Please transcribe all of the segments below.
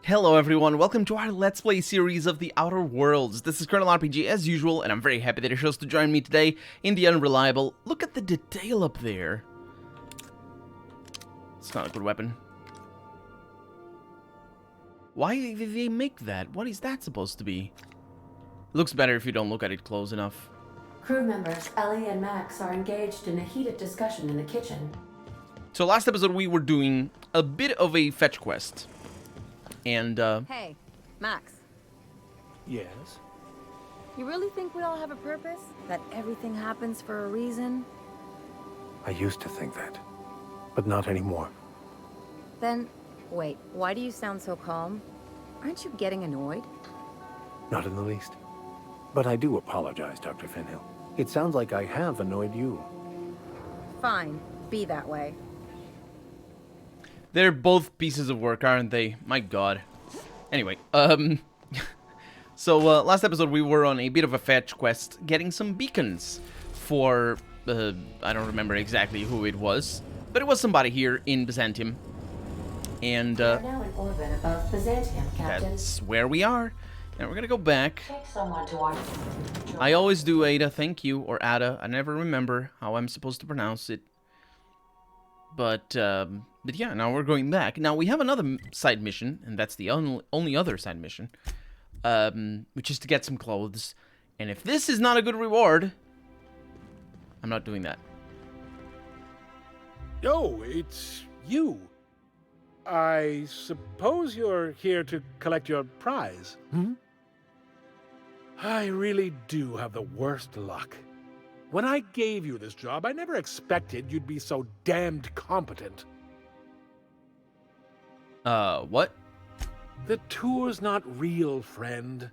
Hello everyone, welcome to our Let's Play series of The Outer Worlds. This is Colonel RPG as usual, and I'm very happy that you chose to join me today in the Unreliable. Look at the detail up there. It's not a good weapon. Why did they make that? What is that supposed to be? Looks better if you don't look at it close enough. Crew members Ellie and Max are engaged in a heated discussion in the kitchen. So last episode we were doing a bit of a fetch quest. And, Hey, Max. Yes? You really think we all have a purpose? That everything happens for a reason? I used to think that, but not anymore. Then, wait, why do you sound so calm? Aren't you getting annoyed? Not in the least. But I do apologize, Dr. Finhill. It sounds like I have annoyed you. Fine, be that way. they're both pieces of work, aren't they? My god. Anyway, so last episode we were on a bit of a fetch quest, getting some beacons for, I don't remember exactly who it was, but it was somebody here in Byzantium. And, We're now in orbit above Byzantium, Captain. that's where we are. Now we're gonna go back. Take someone to our... I always do Ada, thank you, or Ada. I never remember how I'm supposed to pronounce it. But yeah, now we're going back. Now we have another side mission, and that's the only other side mission, which is to get some clothes. And if this is not a good reward, I'm not doing that. Oh, it's you. I suppose you're here to collect your prize. Hmm? I really do have the worst luck. When I gave you this job, I never expected you'd be so damned competent. What? The tour's not real, friend.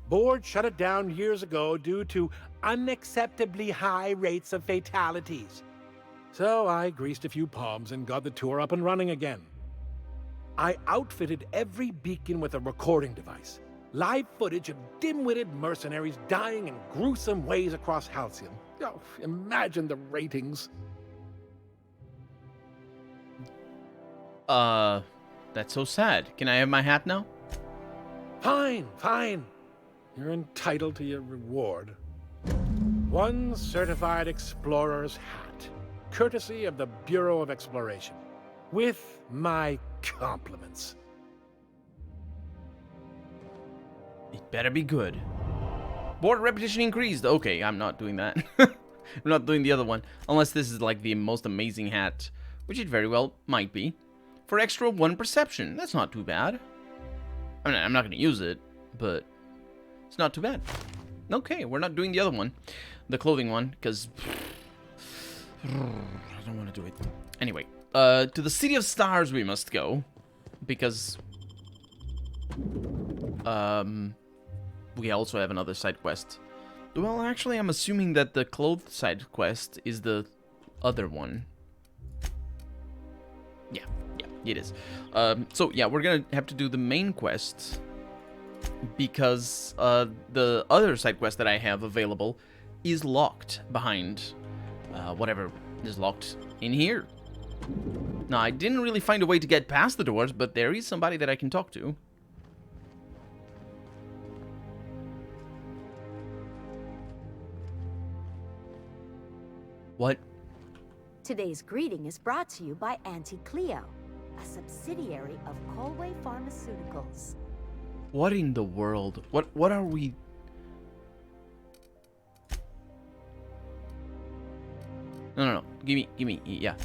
Board shut it down years ago due to unacceptably high rates of fatalities. So I greased a few palms and got the tour up and running again. I outfitted every beacon with a recording device. Live footage of dim-witted mercenaries dying in gruesome ways across Halcyon. Oh, imagine the ratings. That's so sad. Can I have my hat now? Fine, fine. You're entitled to your reward. One certified explorer's hat, courtesy of the Bureau of Exploration, with my compliments. It better be good. Board repetition increased. Okay, I'm not doing that. I'm not doing the other one. Unless this is like the most amazing hat, which it very well might be. For extra 1 perception. That's not too bad. I mean, I'm not going to use it, but it's not too bad. Okay, we're not doing the other one. The clothing one, because I don't want to do it. Anyway, to the City of Stars we must go. Because we also have another side quest. Well, actually, I'm assuming that the clothes side quest is the other one. Yeah, it is. So, yeah, we're gonna have to do the main quest because the other side quest that I have available is locked behind whatever is locked in here. Now, I didn't really find a way to get past the doors, but there is somebody that I can talk to. What? Today's greeting is brought to you by Auntie Cleo, a subsidiary of Colway Pharmaceuticals. What in the world? What are we... No. Give me, yeah.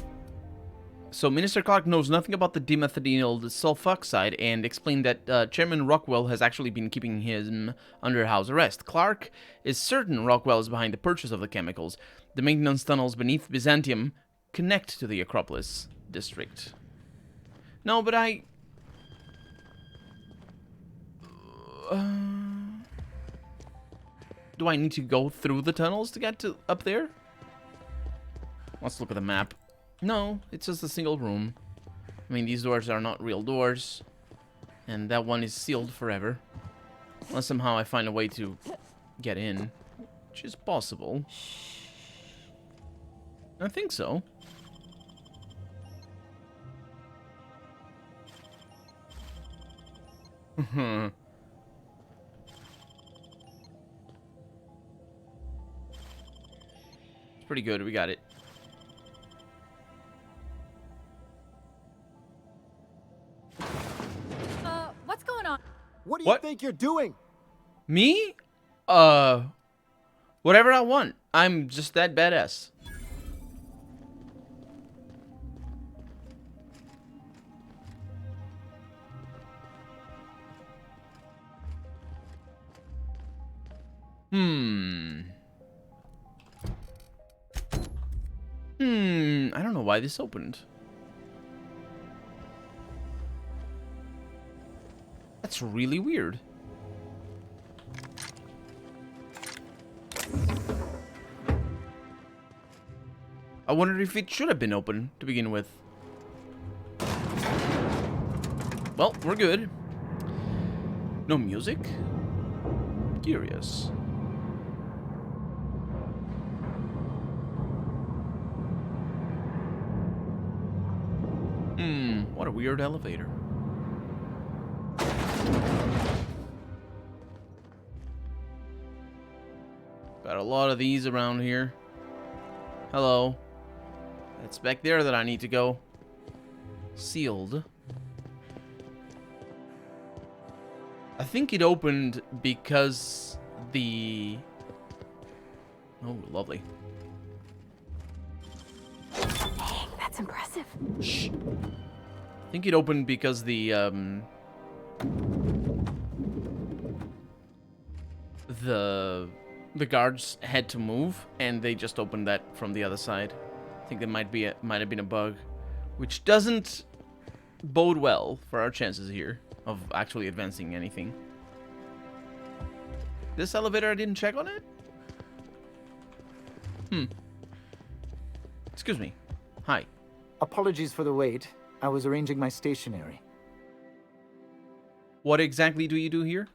So Minister Clark knows nothing about the dimethyl sulfoxide and explained that Chairman Rockwell has actually been keeping him under house arrest. Clark is certain Rockwell is behind the purchase of the chemicals. The maintenance tunnels beneath Byzantium connect to the Acropolis district. No, but do I need to go through the tunnels to get to up there? Let's look at the map. No, it's just a single room. I mean, these doors are not real doors. And that one is sealed forever. Unless somehow I find a way to get in. Which is possible. I think so. It's pretty good. We got it. What's going on? What do What? you think you're doing? Me? Whatever I want. I'm just that badass. I don't know why this opened. That's really weird. I wondered if it should have been open to begin with. Well, we're good. No music? Curious. What a weird elevator. Got a lot of these around here. Hello. It's back there that I need to go. Sealed. I think it opened because the... Oh, lovely. Dang, that's impressive. Shh. I think it opened because the guards had to move, and they just opened that from the other side. I think there might have been a bug, which doesn't bode well for our chances here of actually advancing anything. This elevator, I didn't check on it? Excuse me. Hi. Apologies for the wait. I was arranging my stationery. What exactly do you do here?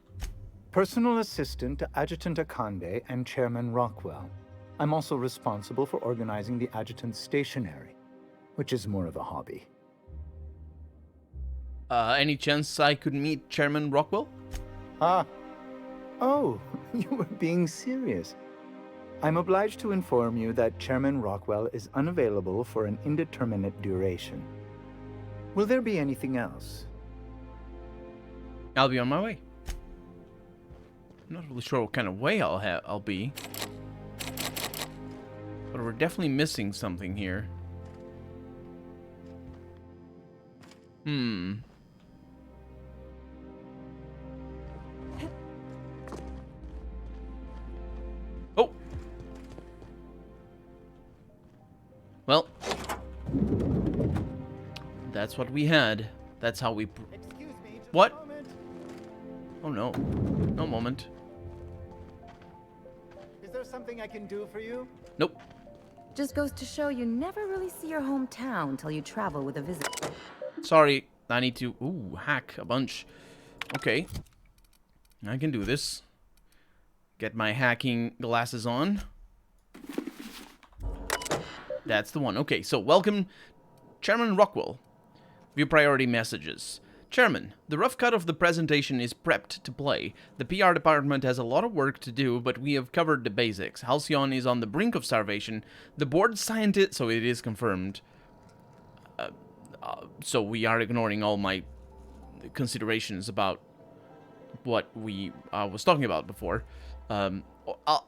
Personal assistant to Adjutant Akande and Chairman Rockwell. I'm also responsible for organizing the adjutant's stationery, which is more of a hobby. Any chance I could meet Chairman Rockwell? Ah. Oh, you were being serious. I'm obliged to inform you that Chairman Rockwell is unavailable for an indeterminate duration. Will there be anything else? I'll be on my way. I'm not really sure what kind of way I'll be. But we're definitely missing something here. Oh! Well. That's what we had. That's how we... Excuse me, just What? a moment. Oh no. No moment. Is there something I can do for you? Nope. Just goes to show you never really see your hometown till you travel with a visitor. Sorry. I need to... Ooh, hack a bunch. Okay. I can do this. Get my hacking glasses on. That's the one. Okay, so welcome, Chairman Rockwell. View priority messages. Chairman, the rough cut of the presentation is prepped to play. The PR department has a lot of work to do, but we have covered the basics. Halcyon is on the brink of starvation. The board scientist... So it is confirmed. So we are ignoring all my considerations about what we was talking about before. Well,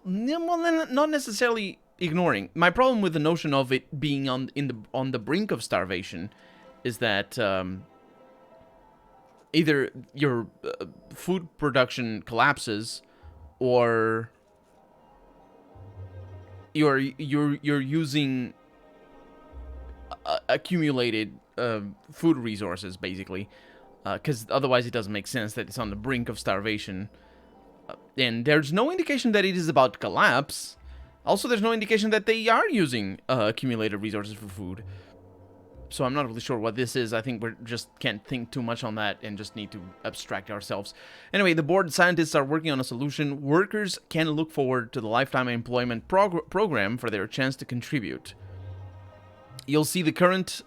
not necessarily ignoring. My problem with the notion of it being on the brink of starvation is that either your food production collapses, or you're using accumulated food resources, basically, because otherwise it doesn't make sense that it's on the brink of starvation. And there's no indication that it is about to collapse. Also, there's no indication that they are using accumulated resources for food. So I'm not really sure what this is. I think we just can't think too much on that and just need to abstract ourselves. Anyway, the board scientists are working on a solution. Workers can look forward to the lifetime employment program for their chance to contribute. You'll see the current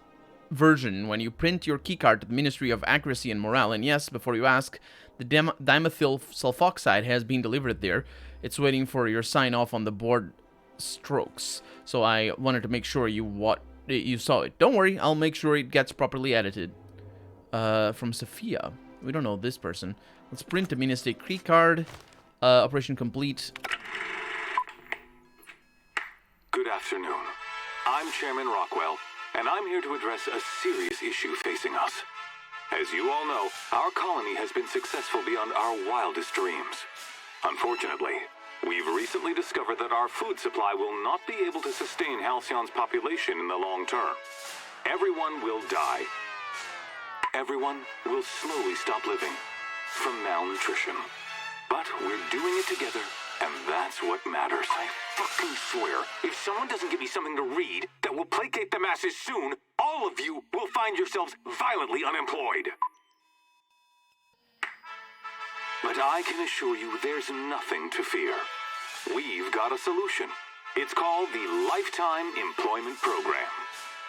version when you print your keycard to the Ministry of Accuracy and Morale. And yes, before you ask, the dimethyl sulfoxide has been delivered there. It's waiting for your sign-off on the board strokes. So I wanted to make sure you saw it. Don't worry, I'll make sure it gets properly edited. From Sophia. We don't know this person. Let's print a Ministry keycard. Operation complete. Good afternoon. I'm Chairman Rockwell, and I'm here to address a serious issue facing us. As you all know, our colony has been successful beyond our wildest dreams. Unfortunately, we've recently discovered that our food supply will not be able to sustain Halcyon's population in the long term. Everyone will die. Everyone will slowly stop living from malnutrition. But we're doing it together, and that's what matters. I fucking swear, if someone doesn't give me something to read that will placate the masses soon, all of you will find yourselves violently unemployed. But I can assure you there's nothing to fear. We've got a solution. It's called the Lifetime Employment Program.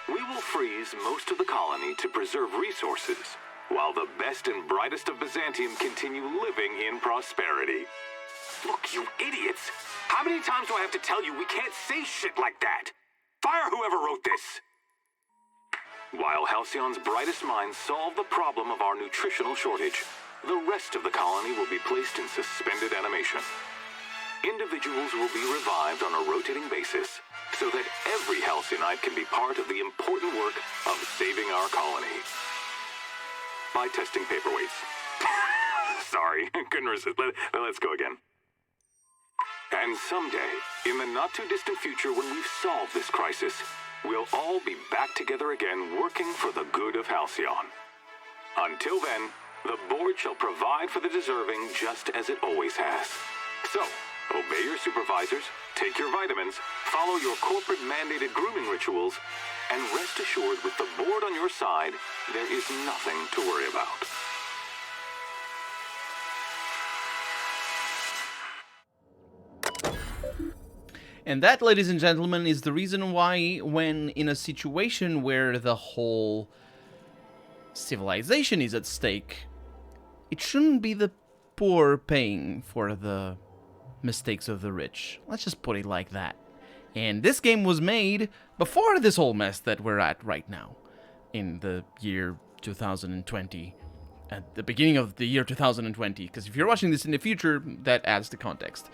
We will freeze most of the colony to preserve resources, while the best and brightest of Byzantium continue living in prosperity. Look, you idiots! How many times do I have to tell you we can't say shit like that? Fire whoever wrote this! While Halcyon's brightest minds solve the problem of our nutritional shortage, the rest of the colony will be placed in suspended animation. Individuals will be revived on a rotating basis, so that every Halcyonite can be part of the important work of saving our colony. By testing paperweights. Sorry, couldn't resist. Let's go again. And someday, in the not-too-distant future when we've solved this crisis, we'll all be back together again working for the good of Halcyon. Until then, the board shall provide for the deserving just as it always has. So, obey your supervisors, take your vitamins, follow your corporate-mandated grooming rituals, and rest assured with the board on your side, there is nothing to worry about. And that, ladies and gentlemen, is the reason why when in a situation where the whole civilization is at stake, it shouldn't be the poor paying for the mistakes of the rich. Let's just put it like that. And this game was made before this whole mess that we're at right now, in the year 2020, at the beginning of the year 2020, because if you're watching this in the future, that adds the context.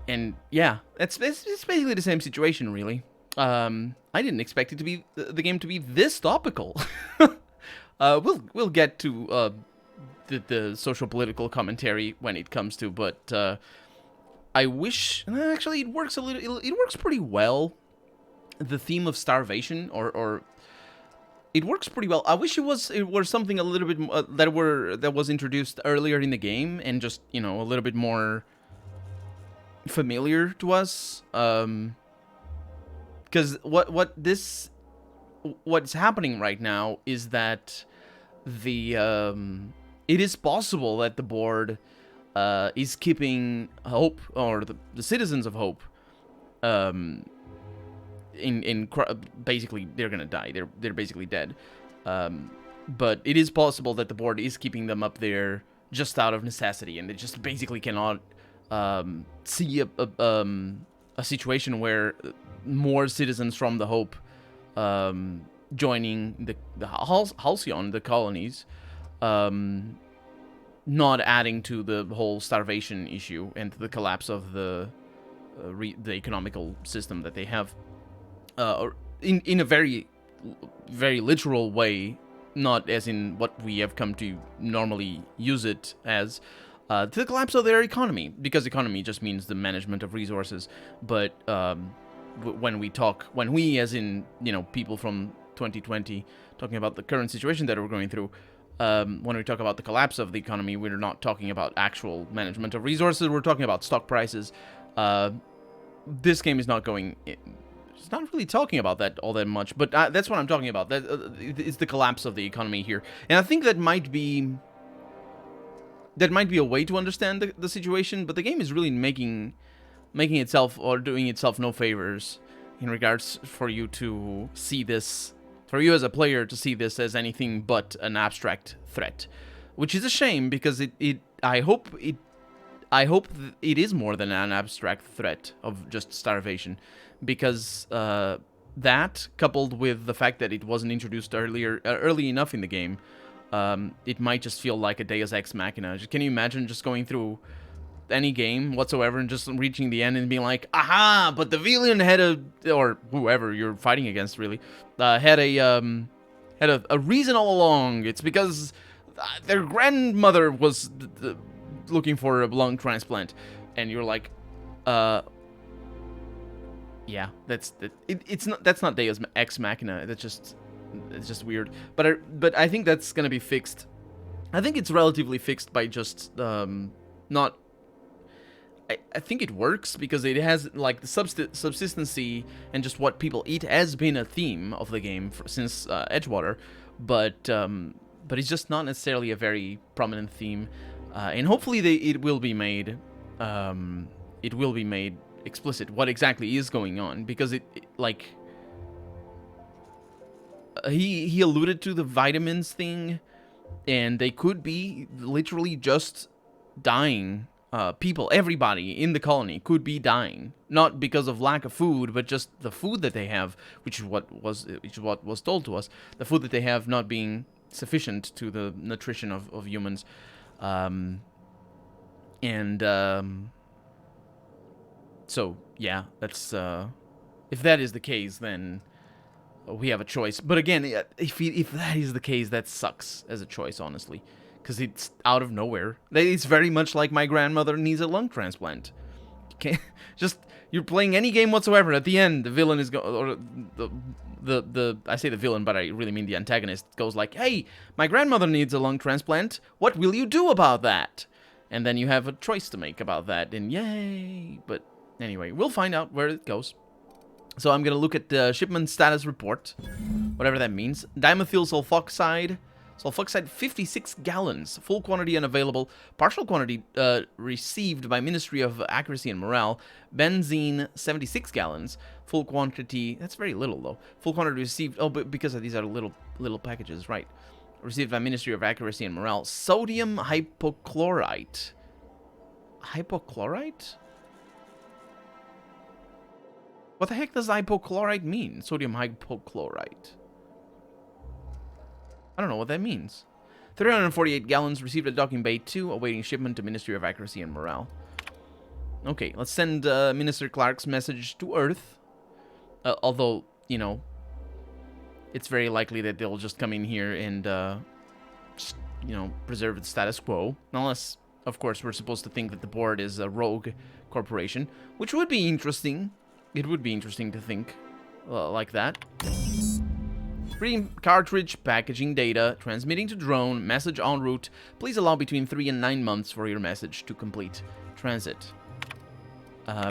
And yeah, it's basically the same situation, really. I didn't expect it to be the game to be this topical. We'll get to the social political commentary when it comes to, but I wish actually it works a little. It works pretty well. The theme of starvation, or it works pretty well. I wish it were something a little bit that was introduced earlier in the game and just a little bit more familiar to us, because what's happening right now is that it is possible that the board is keeping Hope, or the citizens of Hope, basically they're gonna die. They're basically dead, but it is possible that the board is keeping them up there just out of necessity, and they just basically cannot see a situation where more citizens from the Hope joining the Halcyon, the colonies, not adding to the whole starvation issue and to the collapse of the economical system that they have, in a very, very literal way, not as in what we have come to normally use it as. To the collapse of their economy, because economy just means the management of resources. But when we, as in people from 2020, talking about the current situation that we're going through, when we talk about the collapse of the economy, we're not talking about actual management of resources. We're talking about stock prices. This game is not going. It's not really talking about that all that much, but that's what I'm talking about. That it's the collapse of the economy here, and I think that might be a way to understand the situation, but the game is really making itself, or doing itself, no favors in regards for you to see this for you as a player to see this as anything but an abstract threat, which is a shame because I hope it is more than an abstract threat of just starvation, because that, coupled with the fact that it wasn't introduced early enough in the game, it might just feel like a Deus Ex Machina. Can you imagine just going through any game whatsoever and just reaching the end and being like, aha, but the villain had or whoever you're fighting against really, had a reason all along. It's because their grandmother was looking for a lung transplant, and you're like, yeah, that's not Deus Ex Machina. It's just weird. But I think that's gonna be fixed. I think it's relatively fixed by just not. I think it works because it has, like, the subsistency and just what people eat has been a theme of the game since Edgewater, but it's just not necessarily a very prominent theme, and hopefully it will be made explicit what exactly is going on, because he alluded to the vitamins thing, and they could be literally just dying. People, everybody in the colony could be dying, not because of lack of food, but just the food that they have, which is what was told to us, the food that they have not being sufficient to the nutrition of humans, so yeah, that's if that is the case, then we have a choice. But again, if that is the case, that sucks as a choice, honestly. Because it's out of nowhere. It's very much like my grandmother needs a lung transplant. You're playing any game whatsoever. At the end, the villain is or I say the villain, but I really mean the antagonist goes like, "Hey, my grandmother needs a lung transplant. What will you do about that?" And then you have a choice to make about that, and yay! But anyway, we'll find out where it goes. So I'm gonna look at the shipment status report, whatever that means. Dimethyl sulfoxide. Sulfoxide 56 gallons, full quantity unavailable, partial quantity received by Ministry of Accuracy and Morale. Benzene 76 gallons, full quantity, that's very little though. Full quantity received, but because these are little packages, right. Received by Ministry of Accuracy and Morale. Sodium hypochlorite. Hypochlorite? What the heck does hypochlorite mean? Sodium hypochlorite. I don't know what that means. 348 gallons received at Docking Bay 2, awaiting shipment to Ministry of Accuracy and Morale. Okay, let's send Minister Clark's message to Earth. Although, you know, it's very likely that they'll just come in here and, just, you know, preserve the status quo. Unless, of course, we're supposed to think that the board is a rogue corporation, which would be interesting. It would be interesting to think like that. Reading cartridge, packaging data, transmitting to drone, message en route. Please allow between 3 and 9 months for your message to complete transit.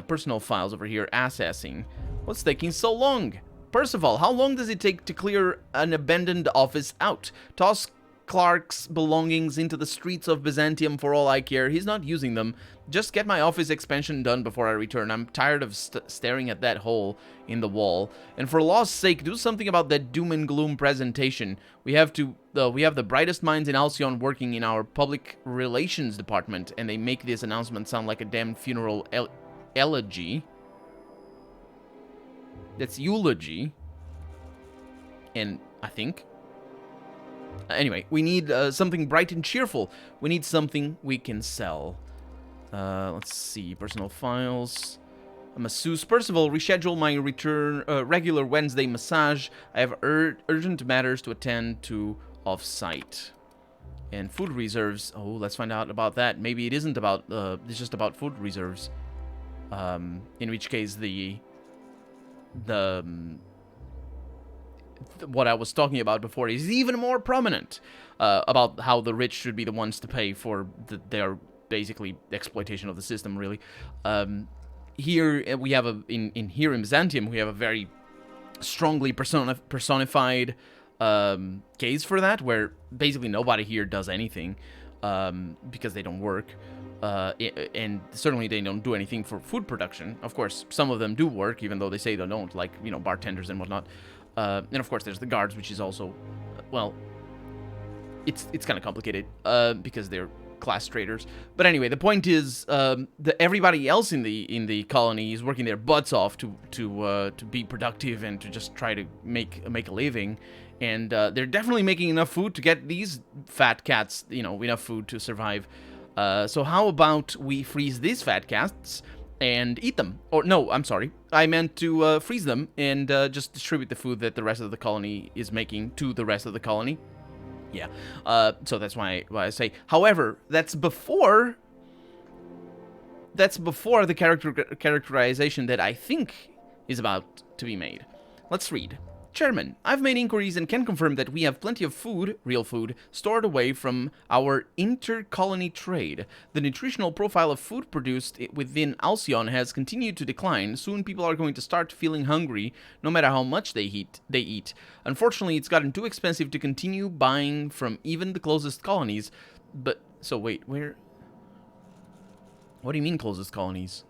Personal files over here, assessing. What's taking so long? Percival, how long does it take to clear an abandoned office out? Toss Clark's belongings into the streets of Byzantium for all I care. He's not using them. Just get my office expansion done before I return. I'm tired of staring at that hole in the wall. And for law's sake, do something about that doom and gloom presentation. We have the brightest minds in Alcyon working in our public relations department, and they make this announcement sound like a damn funeral elegy. That's eulogy. And I think. Anyway, we need something bright and cheerful. We need something we can sell. Let's see. Personal files. A masseuse. Percival, reschedule my regular Wednesday massage. I have urgent matters to attend to off-site. And food reserves. Oh, let's find out about that. Maybe it isn't about, it's just about food reserves. In which case what I was talking about before is even more prominent, about how the rich should be the ones to pay for their basically exploitation of the system, really. Here we have here in Byzantium we have a very strongly personified case for that, where basically nobody here does anything because they don't work. And certainly they don't do anything for food production. Of course, some of them do work, even though they say they don't, like, you know, bartenders and whatnot. And of course, there's the guards, which is also, well, it's kind of complicated because they're class traders. But anyway, the point is that everybody else in the colony is working their butts off to be productive and to just try to make a living. And they're definitely making enough food to get these fat cats, you know, enough food to survive. So how about we freeze these fat cats and eat them? Or no, I'm sorry, I meant to freeze them and just distribute the food that the rest of the colony is making to the rest of the colony. Yeah, so that's why I say. However, that's before the characterization that I think is about to be made. Let's read. Chairman, I've made inquiries and can confirm that we have plenty of food, real food, stored away from our inter-colony trade. The nutritional profile of food produced within Alcyon has continued to decline. Soon people are going to start feeling hungry, no matter how much they eat. Unfortunately, it's gotten too expensive to continue buying from even the closest colonies. But, so wait, where? What do you mean closest colonies?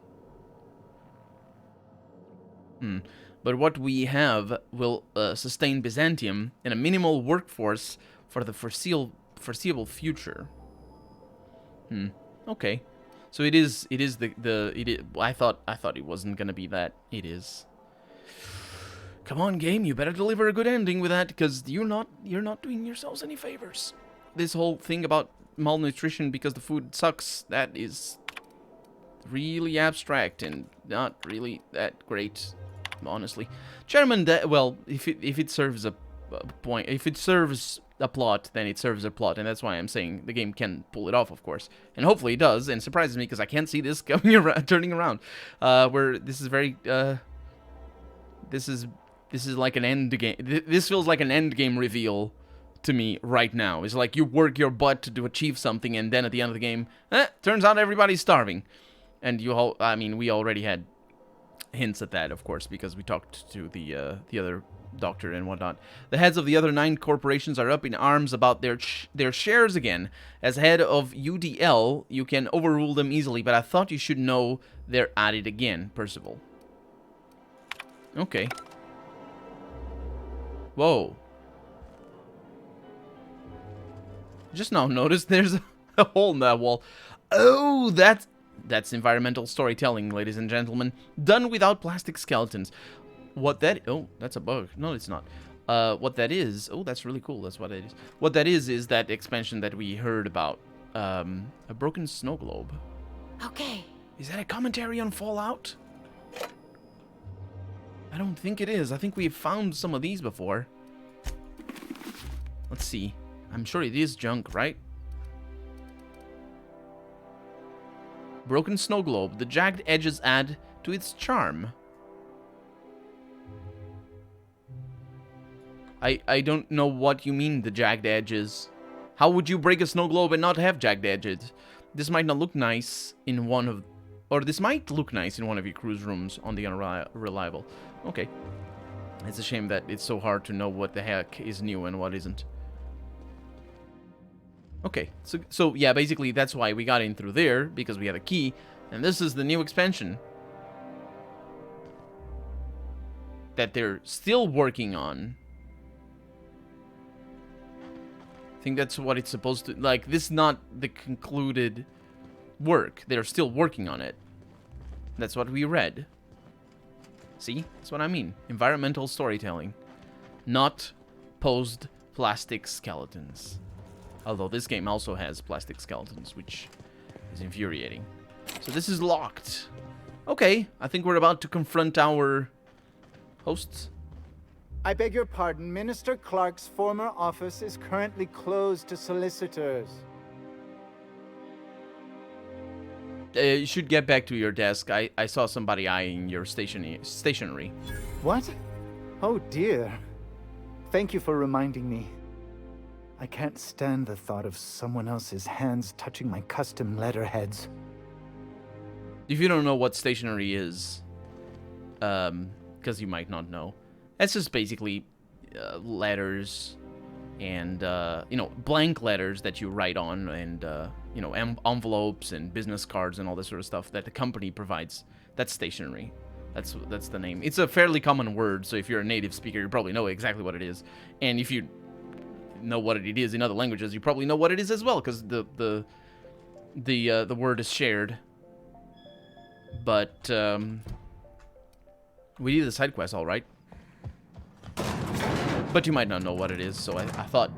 But what we have will sustain Byzantium and a minimal workforce for the foreseeable future. Okay. So it is I thought it wasn't gonna be that. It is. Come on, game, you better deliver a good ending with that, because you're not doing yourselves any favors. This whole thing about malnutrition because the food sucks, that is really abstract and not really that great. Honestly, Chairman, well, if it serves a point, if it serves a plot, then it serves a plot, and that's why I'm saying the game can pull it off, of course, and hopefully it does. And surprises me because I can't see this coming around, turning around. Where this is very, this is like an end game. This feels like an end game reveal to me right now. It's like you work your butt to achieve something, and then at the end of the game, turns out everybody's starving, and you all. I mean, we already had hints at that, of course, because we talked to the other doctor and whatnot. The heads of the other 9 corporations are up in arms about their shares again. As head of UDL, you can overrule them easily, but I thought you should know they're at it again, Percival. Okay. Whoa. Just now noticed there's a hole in that wall. Oh, that's environmental storytelling, ladies and gentlemen. Done without plastic skeletons. Oh, that's a bug. No, it's not. What that is... Oh, that's really cool. That's what it is. What that is that expansion that we heard about. A broken snow globe. Okay. Is that a commentary on Fallout? I don't think it is. I think we've found some of these before. Let's see. I'm sure it is junk, right? Broken snow globe. The jagged edges add to its charm. I don't know what you mean, the jagged edges. How would you break a snow globe and not have jagged edges? This might not look nice in one of... Or this might look nice in one of your cruise rooms on the Unreliable. Okay. It's a shame that it's so hard to know what the heck is new and what isn't. Okay, so yeah, basically that's why we got in through there, because we had a key, and this is the new expansion that they're still working on. I think that's what it's supposed to, like, this is not the concluded work. They're still working on it. That's what we read. See? That's what I mean. Environmental storytelling. Not posed plastic skeletons. Although this game also has plastic skeletons, which is infuriating. So this is locked. Okay, I think we're about to confront our hosts. I beg your pardon. Minister Clark's former office is currently closed to solicitors. You should get back to your desk. I saw somebody eyeing your stationery. What? Oh dear. Thank you for reminding me. I can't stand the thought of someone else's hands touching my custom letterheads. If you don't know what stationery is, because you might not know, that's just basically letters and, you know, blank letters that you write on, and, you know, envelopes and business cards and all this sort of stuff that the company provides. That's stationery. That's the name. It's a fairly common word, so if you're a native speaker, you probably know exactly what it is. And if you know what it is in other languages, you probably know what it is as well, because the word is shared. But we did the side quest, all right. But you might not know what it is, so I thought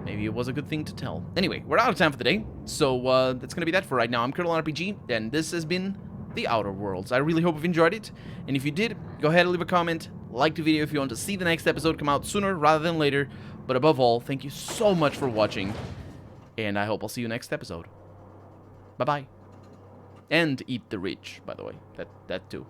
maybe it was a good thing to tell. Anyway, we're out of time for the day, so that's gonna be that for right now. I'm Colonel RPG, and this has been The Outer Worlds. I really hope you've enjoyed it, and if you did, go ahead and leave a comment, like the video if you want to see the next episode come out sooner rather than later. But above all, thank you so much for watching, and I hope I'll see you next episode. Bye-bye. And eat the rich, by the way. That too.